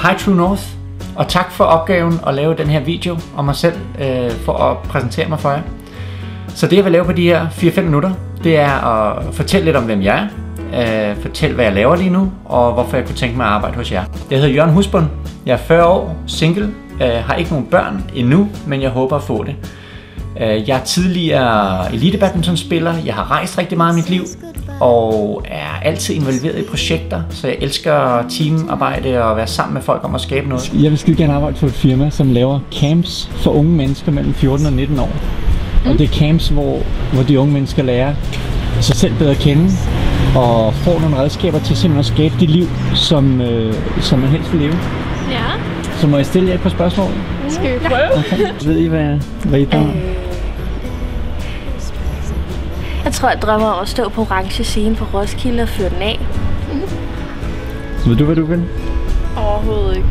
Hej True North, og tak for opgaven at lave den her video om mig selv, for at præsentere mig for jer. Så det jeg vil lave på de her 4-5 minutter, det er at fortælle lidt om hvem jeg er, fortælle hvad jeg laver lige nu, og hvorfor jeg kunne tænke mig at arbejde hos jer. Jeg hedder Jørgen Husbund, jeg er 40 år, single, har ikke nogen børn endnu, men jeg håber at få det. Jeg er tidligere elite-badmintonspiller, jeg har rejst rigtig meget i mit liv, og er altid involveret i projekter, så jeg elsker teamarbejde og være sammen med folk om at skabe noget. Jeg vil skide gerne arbejde for et firma, som laver camps for unge mennesker mellem 14 og 19 år. Og det er camps, hvor de unge mennesker lærer sig selv bedre at kende, og får nogle redskaber til simpelthen at skabe det liv, som man helst vil leve. Ja. Så må jeg stille jer et par spørgsmål? Skal vi prøve? Okay. Ved I, hvad I drømmer? Jeg tror, jeg drømmer om at stå på orange scene på Roskilde og fyre den af. Ved du, hvad du vil? Overhovedet ikke.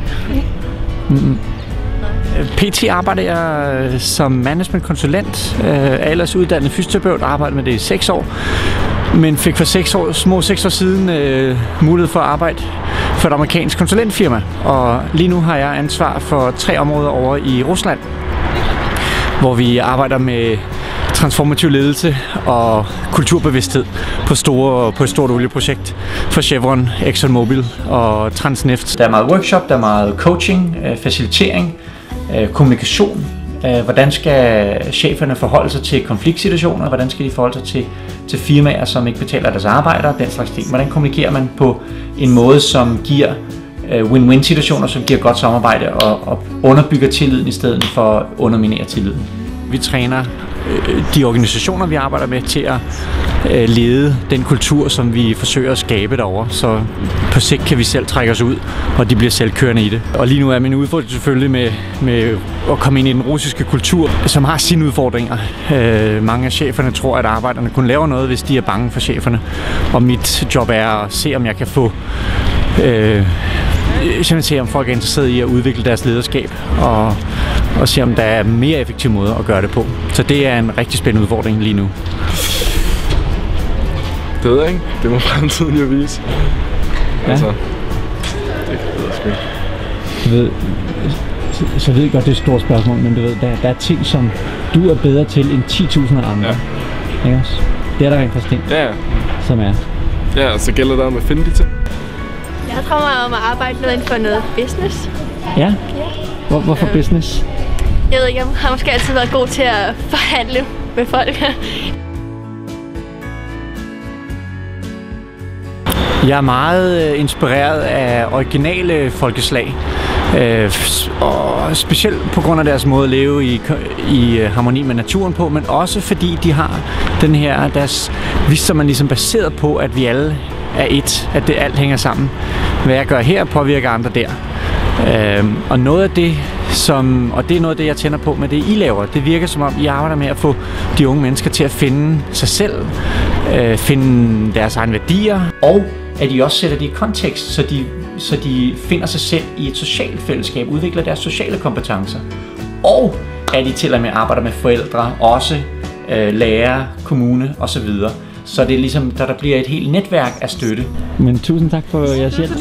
PT arbejder jeg som managementkonsulent. Er ellers uddannet fysioterapeut og arbejder med det i 6 år. Men fik for små 6 år siden mulighed for at arbejde for et amerikansk konsulentfirma. Og lige nu har jeg ansvar for 3 områder over i Rusland, hvor vi arbejder med transformativ ledelse og kulturbevidsthed på et stort olieprojekt for Chevron, ExxonMobil og Transneft. Der er meget workshop, der er meget coaching, facilitering, kommunikation. Hvordan skal cheferne forholde sig til konfliktsituationer? Hvordan skal de forholde sig til firmaer, som ikke betaler deres arbejdere? Den slags ting. Hvordan kommunikerer man på en måde, som giver win-win situationer, som giver godt samarbejde og underbygger tilliden i stedet for at underminere tilliden? Vi træner de organisationer, vi arbejder med, til at lede den kultur, som vi forsøger at skabe derovre. Så på sigt kan vi selv trække os ud, og de bliver selvkørende i det. Og lige nu er min udfordring selvfølgelig med at komme ind i den russiske kultur, som har sine udfordringer. Mange af cheferne tror, at arbejderne kun laver noget, hvis de er bange for cheferne. Og mit job er at se, om jeg kan få se, om folk er interesseret i at udvikle deres lederskab, og se, om der er mere effektive måder at gøre det på. Så det er en rigtig spændende udfordring lige nu. Det ved jeg ikke. Det må fremtiden jo vise. Ja. Altså, det ved jeg sgu ikke. Så ved jeg godt, det er et stort spørgsmål, men du ved, der er ting, som du er bedre til end 10.000 andre. Ja. Ikke også? Det er der rent faktisk ting, som er. Ja, så gælder det om at finde de ting. Jeg drømmer om at arbejde noget inden for noget business. Ja? Hvorfor business? Jeg ved ikke, jeg har måske altid været god til at forhandle med folk. Jeg er meget inspireret af originale folkeslag. Og specielt på grund af deres måde at leve i harmoni med naturen på, men også fordi de har den her, som man ligesom baseret på, at vi alle er et, at det alt hænger sammen. Hvad jeg gør her, påvirker andre der. Og noget af det, og det er noget af det, jeg tænder på med det, I laver. Det virker som om, I arbejder med at få de unge mennesker til at finde sig selv, finde deres egne værdier. Og at I også sætter det i kontekst, så de finder sig selv i et socialt fællesskab, udvikler deres sociale kompetencer. Og at I til og med arbejder med forældre, også lærere, kommune osv. Så det er ligesom, der bliver et helt netværk af støtte. Men tusind tak for jeres hjælp.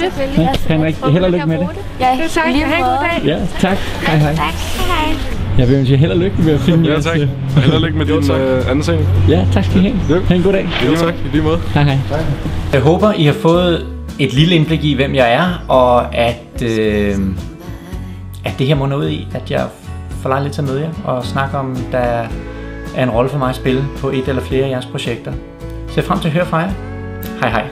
Held og lykke med det. Ja, tak. Ha' en god dag. Ja, tak. Hej. Tak. Hej. Jeg vil ønske jer held og lykke med at finde Ja, tak. Held og lykke med din ansøgning. Ja, tak skal I have. Ha' en god dag. Jo, tak. I lige måde. Hej. Jeg håber, I har fået et lille indblik i, hvem jeg er, og at det her må noget i, at jeg får lejlighed til at møde jer og snakke om, der er en rolle for mig at spille på et eller flere af jeres projekter. Jeg ser frem til at høre fra jer. Hej hej.